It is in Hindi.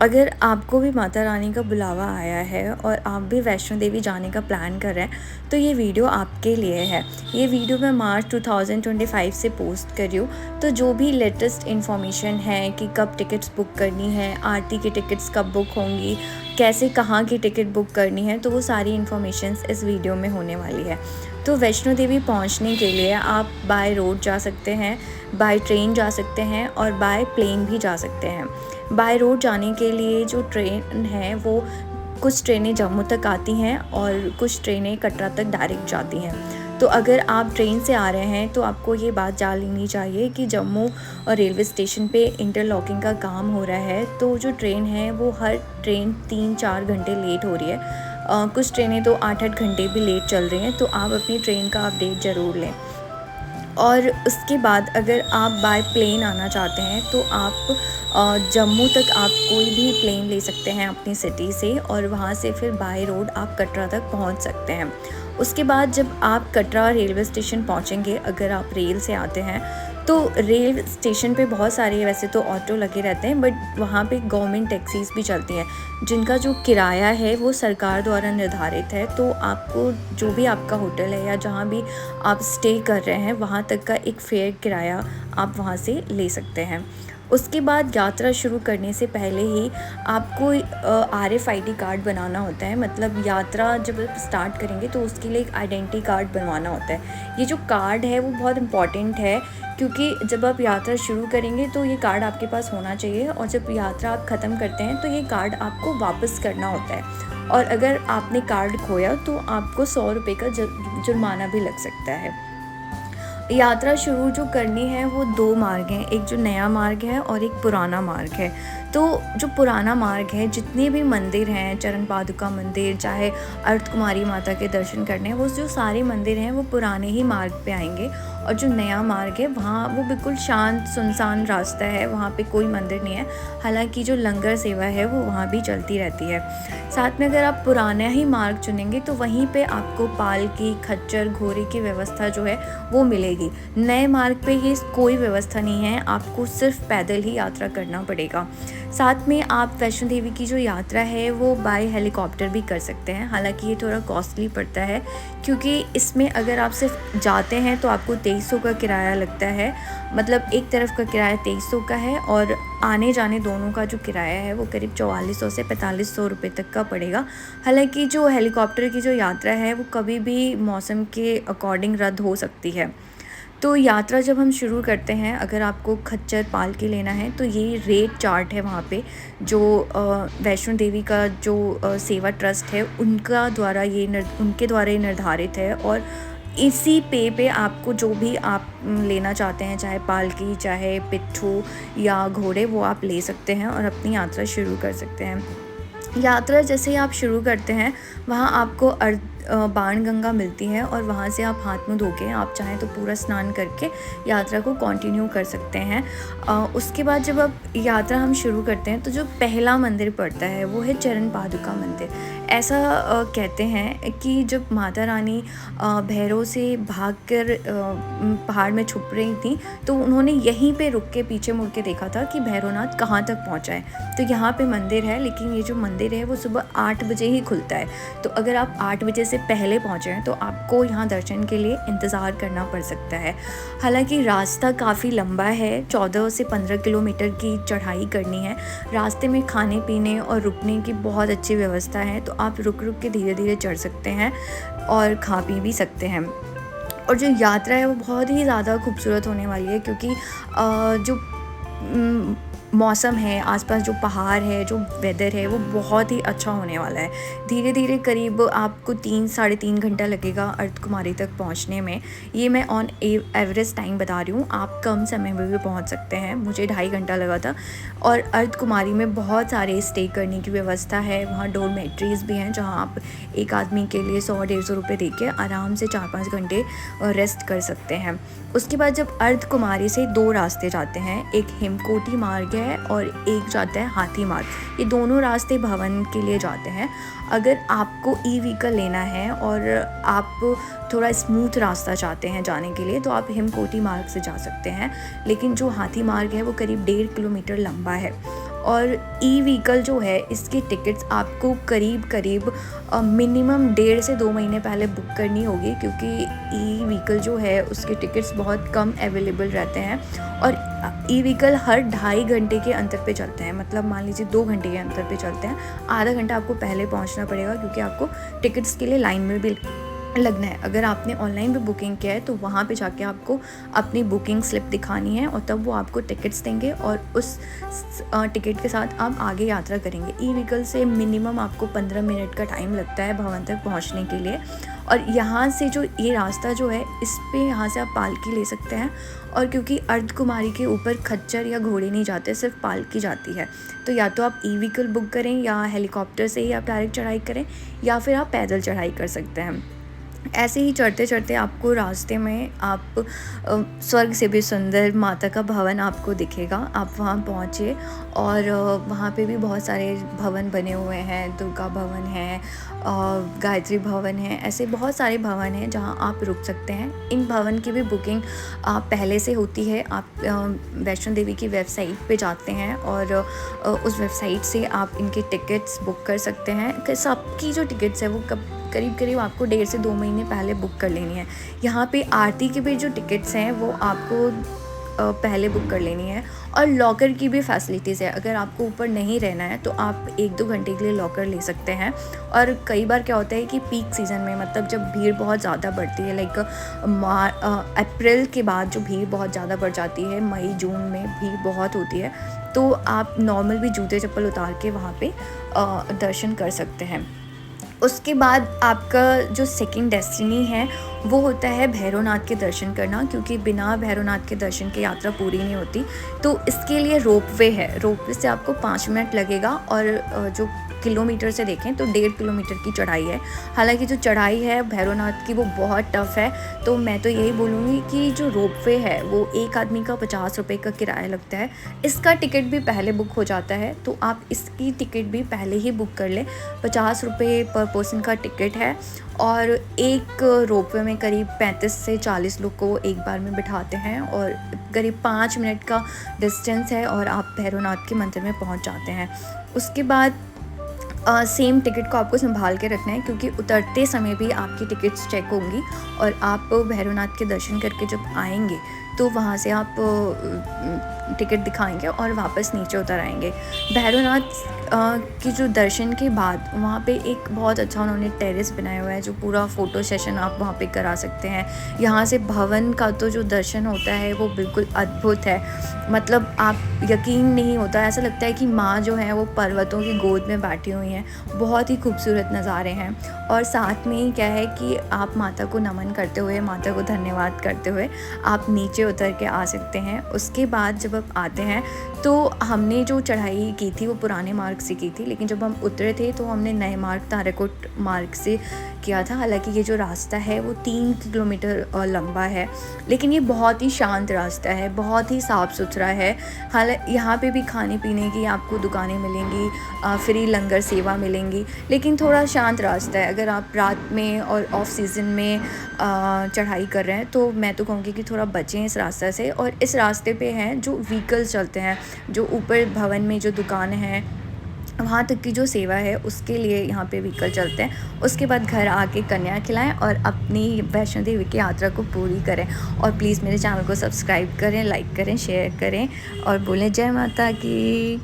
अगर आपको भी माता रानी का बुलावा आया है और आप भी वैष्णो देवी जाने का प्लान कर रहे हैं तो ये वीडियो आपके लिए है। ये वीडियो मैं मार्च 2025 से पोस्ट कर रही हूँ। तो जो भी लेटेस्ट इन्फॉर्मेशन है कि कब टिकट्स बुक करनी है, आरती की टिकट्स कब बुक होंगी, कैसे कहाँ की टिकट बुक करनी है, तो वो सारी इन्फॉर्मेशंस इस वीडियो में होने वाली है। तो वैष्णो देवी पहुँचने के लिए आप बाय रोड जा सकते हैं, बाय ट्रेन जा सकते हैं और बाय प्लेन भी जा सकते हैं। बाय रोड जाने के लिए जो ट्रेन है वो कुछ ट्रेनें जम्मू तक आती हैं और कुछ ट्रेनें कटरा तक डायरेक्ट जाती हैं। तो अगर आप ट्रेन से आ रहे हैं तो आपको ये बात जान लेनी चाहिए कि जम्मू और रेलवे स्टेशन पे इंटरलॉकिंग का काम हो रहा है। तो जो ट्रेन है वो हर ट्रेन 3-4 घंटे लेट हो रही है। कुछ ट्रेनें तो 8-8 घंटे भी लेट चल रही हैं। तो आप अपनी ट्रेन का अपडेट ज़रूर लें। और उसके बाद अगर आप बाय प्लेन आना चाहते हैं तो आप जम्मू तक आप कोई भी प्लेन ले सकते हैं अपनी सिटी से, और वहाँ से फिर बाय रोड आप कटरा तक पहुँच सकते हैं। उसके बाद जब आप कटरा रेलवे स्टेशन पहुँचेंगे, अगर आप रेल से आते हैं तो रेल स्टेशन पे बहुत सारे वैसे तो ऑटो लगे रहते हैं, बट वहाँ पे गवर्नमेंट टैक्सीज़ भी चलती हैं जिनका जो किराया है वो सरकार द्वारा निर्धारित है। तो आपको जो भी आपका होटल है या जहाँ भी आप स्टे कर रहे हैं वहाँ तक का एक फेयर किराया आप वहाँ से ले सकते हैं। उसके बाद यात्रा शुरू करने से पहले ही आपको RFID कार्ड बनाना होता है। मतलब यात्रा जब आप स्टार्ट करेंगे तो उसके लिए एक आइडेंटिटी कार्ड बनवाना होता है। ये जो कार्ड है वो बहुत इम्पॉर्टेंट है, क्योंकि जब आप यात्रा शुरू करेंगे तो ये कार्ड आपके पास होना चाहिए, और जब यात्रा आप ख़त्म करते हैं तो ये कार्ड आपको वापस करना होता है। और अगर आपने कार्ड खोया तो आपको 100 रुपये का जुर्माना भी लग सकता है। यात्रा शुरू जो करनी है वो 2 मार्ग हैं, एक जो नया मार्ग है और एक पुराना मार्ग है। तो जो पुराना मार्ग है, जितने भी मंदिर हैं, चरण पादुका मंदिर, चाहे अर्धकुमारी माता के दर्शन करने हैं, वो जो सारे मंदिर हैं वो पुराने ही मार्ग पे आएंगे। और जो नया मार्ग है वहाँ वो बिल्कुल शांत सुनसान रास्ता है, वहाँ पे कोई मंदिर नहीं है। हालांकि जो लंगर सेवा है वो वहाँ भी चलती रहती है। साथ में अगर आप पुराना ही मार्ग चुनेंगे तो वहीं पे आपको पालकी, खच्चर, घोड़े की व्यवस्था जो है वो मिलेगी। नए मार्ग पे ये कोई व्यवस्था नहीं है, आपको सिर्फ पैदल ही यात्रा करना पड़ेगा। साथ में आप वैष्णो देवी की जो यात्रा है वो बाय हेलीकॉप्टर भी कर सकते हैं। हालांकि ये थोड़ा कॉस्टली पड़ता है, क्योंकि इसमें अगर आप सिर्फ जाते हैं तो आपको 2300 का किराया लगता है। मतलब एक तरफ का किराया 2300 का है, और आने जाने दोनों का जो किराया है वो करीब 4400 से 4500 रुपये तक का पड़ेगा। हालांकि जो हेलीकॉप्टर की जो यात्रा है वो कभी भी मौसम के अकॉर्डिंग रद्द हो सकती है। तो यात्रा जब हम शुरू करते हैं, अगर आपको खच्चर पालकी लेना है तो ये रेट चार्ट है वहाँ पे, जो वैष्णो देवी का जो सेवा ट्रस्ट है उनका द्वारा उनके द्वारा ये निर्धारित है। और इसी पे आपको जो भी आप लेना चाहते हैं, चाहे पालकी, चाहे पिट्ठू या घोड़े, वो आप ले सकते हैं और अपनी यात्रा शुरू कर सकते हैं। यात्रा जैसे ही आप शुरू करते हैं वहाँ आपको बाणगंगा मिलती है, और वहाँ से आप हाथ मुँह धो के आप चाहें तो पूरा स्नान करके यात्रा को कंटिन्यू कर सकते हैं। उसके बाद जब आप यात्रा हम शुरू करते हैं तो जो पहला मंदिर पड़ता है वो है चरण पादुका मंदिर। ऐसा कहते हैं कि जब माता रानी भैरव से भागकर पहाड़ में छुप रही थी तो उन्होंने यहीं पे रुक के पीछे मुड़ के देखा था कि भैरवनाथ कहाँ तक पहुँचा है। तो यहाँ पे मंदिर है, लेकिन ये जो मंदिर है वो सुबह 8 बजे ही खुलता है। तो अगर आप 8 बजे से पहले पहुँचे हैं तो आपको यहाँ दर्शन के लिए इंतज़ार करना पड़ सकता है। हालांकि रास्ता काफ़ी लंबा है, 14 से 15 किलोमीटर की चढ़ाई करनी है। रास्ते में खाने पीने और रुकने की बहुत अच्छी व्यवस्था है, तो आप रुक रुक के धीरे धीरे चढ़ सकते हैं और खा पी भी सकते हैं। और जो यात्रा है वो बहुत ही ज़्यादा खूबसूरत होने वाली है, क्योंकि जो मौसम है, आसपास जो पहाड़ है, जो वेदर है वो बहुत ही अच्छा होने वाला है। धीरे धीरे करीब आपको 3-3.5 घंटा लगेगा अर्धकुमारी तक पहुंचने में। ये मैं ऑन एवरेज टाइम बता रही हूँ, आप कम समय में भी पहुंच सकते हैं। मुझे 2.5 घंटा लगा था। और अर्धकुमारी में बहुत सारे स्टे करने की व्यवस्था है, वहाँ डोरमेट्रीज़ भी हैं जहाँ आप एक आदमी के लिए 100-150 रुपये दे के आराम से 4-5 घंटे रेस्ट कर सकते हैं। उसके बाद जब अर्धकुमारी से 2 रास्ते जाते हैं, एक हिमकोटी मार्ग है और एक जाता है हाथी मार्ग। ये दोनों रास्ते भवन के लिए जाते हैं। अगर आपको ई-व्हीकल लेना है और आप थोड़ा स्मूथ रास्ता चाहते हैं जाने के लिए तो आप हिमकोटी मार्ग से जा सकते हैं, लेकिन जो हाथी मार्ग है वो करीब 1.5 किलोमीटर लंबा है। और ई व्हीकल जो है इसकी टिकट्स आपको करीब करीब मिनिमम 1.5 से 2 महीने पहले बुक करनी होगी, क्योंकि ई व्हीकल जो है उसके टिकट्स बहुत कम अवेलेबल रहते हैं। और ई व्हीकल हर 2.5 घंटे के अंतर पे चलते हैं, मतलब मान लीजिए 2 घंटे के अंतर पे चलते हैं। आधा घंटा आपको पहले पहुंचना पड़ेगा, क्योंकि आपको टिकट्स के लिए लाइन में भी लगना है। अगर आपने ऑनलाइन भी बुकिंग किया है तो वहाँ पे जाके आपको अपनी बुकिंग स्लिप दिखानी है, और तब वो आपको टिकट्स देंगे और उस टिकट के साथ आप आगे यात्रा करेंगे। ई व्हीकल से मिनिमम आपको 15 मिनट का टाइम लगता है भवन तक पहुँचने के लिए। और यहाँ से जो ये रास्ता जो है इस पे यहाँ से आप पालकी ले सकते हैं, और क्योंकि अर्धकुमारी के ऊपर खच्चर या घोड़े नहीं जाते, सिर्फ पालकी जाती है, तो या तो आप ई व्हीकल बुक करें या हेलीकॉप्टर से ही आप डायरेक्ट चढ़ाई करें, या फिर आप पैदल चढ़ाई कर सकते हैं। ऐसे ही चढ़ते चढ़ते आपको रास्ते में आप स्वर्ग से भी सुंदर माता का भवन आपको दिखेगा। आप वहाँ पहुँचे और वहाँ पे भी बहुत सारे भवन बने हुए हैं, दुर्गा भवन है, गायत्री भवन है, ऐसे बहुत सारे भवन हैं जहाँ आप रुक सकते हैं। इन भवन की भी बुकिंग पहले से होती है। आप वैष्णो देवी की वेबसाइट पे जाते हैं और उस वेबसाइट से आप इनके टिकट्स बुक कर सकते हैं। सबकी जो टिकट्स है वो करीब करीब आपको 1.5 से 2 महीने पहले बुक कर लेनी है। यहाँ पे आरती की भी जो टिकट्स हैं वो आपको पहले बुक कर लेनी है। और लॉकर की भी फैसिलिटीज़ है, अगर आपको ऊपर नहीं रहना है तो आप 1-2 घंटे के लिए लॉकर ले सकते हैं। और कई बार क्या होता है कि पीक सीज़न में, मतलब जब भीड़ बहुत ज़्यादा बढ़ती है, लाइक अप्रैल के बाद जो भीड़ बहुत ज़्यादा बढ़ जाती है, मई जून में भीड़ बहुत होती है, तो आप नॉर्मल भी जूते चप्पल उतार के वहाँ पे दर्शन कर सकते हैं। उसके बाद आपका जो सेकंड डेस्टिनी है वो होता है भैरवनाथ के दर्शन करना, क्योंकि बिना भैरवनाथ के दर्शन के यात्रा पूरी नहीं होती। तो इसके लिए रोपवे है, रोपवे से आपको 5 मिनट लगेगा, और जो किलोमीटर से देखें तो 1.5 किलोमीटर की चढ़ाई है। हालांकि जो चढ़ाई है भैरवनाथ की वो बहुत टफ़ है, तो मैं तो यही बोलूँगी कि जो रोपवे है वो एक आदमी का 50 रुपये का किराया लगता है। इसका टिकट भी पहले बुक हो जाता है, तो आप इसकी टिकट भी पहले ही बुक कर लें। 50 रुपये पर पर्सन का टिकट है, और एक रोपवे में करीब 35 से 40 लोग को एक बार में बिठाते हैं, और करीब 5 मिनट का डिस्टेंस है और आप भैरवनाथ के मंदिर में पहुंच जाते हैं। उसके बाद सेम टिकट को आपको संभाल के रखना है, क्योंकि उतरते समय भी आपकी टिकट्स चेक होंगी, और आप भैरवनाथ के दर्शन करके जब आएंगे तो वहाँ से आप टिकट दिखाएंगे और वापस नीचे उतर आएंगे। भैरवनाथ की जो दर्शन के बाद वहाँ पे एक बहुत अच्छा उन्होंने टेरेस बनाया हुआ है, जो पूरा फ़ोटो सेशन आप वहाँ पे करा सकते हैं। यहाँ से भवन का तो जो दर्शन होता है वो बिल्कुल अद्भुत है, मतलब आप यकीन नहीं होता, ऐसा लगता है कि माँ जो है वो पर्वतों की गोद में बैठी हुई हैं। बहुत ही खूबसूरत नज़ारे हैं, और साथ में ही क्या है कि आप माता को नमन करते हुए, माता को धन्यवाद करते हुए आप नीचे उतर के आ सकते हैं। उसके बाद जब आप आते हैं तो हमने जो चढ़ाई की थी वो पुराने मार्ग से की थी, लेकिन जब हम उतरे थे तो हमने नए मार्ग ताराकोट मार्ग से किया था। हालांकि ये जो रास्ता है वो 3 किलोमीटर लंबा है, लेकिन ये बहुत ही शांत रास्ता है, बहुत ही साफ़ सुथरा है। हालांकि यहाँ पे भी खाने पीने की आपको दुकानें मिलेंगी, फ्री लंगर सेवा मिलेंगी, लेकिन थोड़ा शांत रास्ता है। अगर आप रात में और ऑफ सीज़न में चढ़ाई कर रहे हैं तो मैं तो कहूँगी कि थोड़ा बचें इस रास्ते से। और इस रास्ते पे हैं जो व्हीकल्स चलते हैं, जो ऊपर भवन में जो दुकानें हैं वहाँ तक की जो सेवा है उसके लिए यहाँ पे व्हीकल चलते हैं। उसके बाद घर आके कन्या खिलाएं और अपनी वैष्णो देवी की यात्रा को पूरी करें। और प्लीज़ मेरे चैनल को सब्सक्राइब करें, लाइक करें, शेयर करें, और बोलें जय माता की।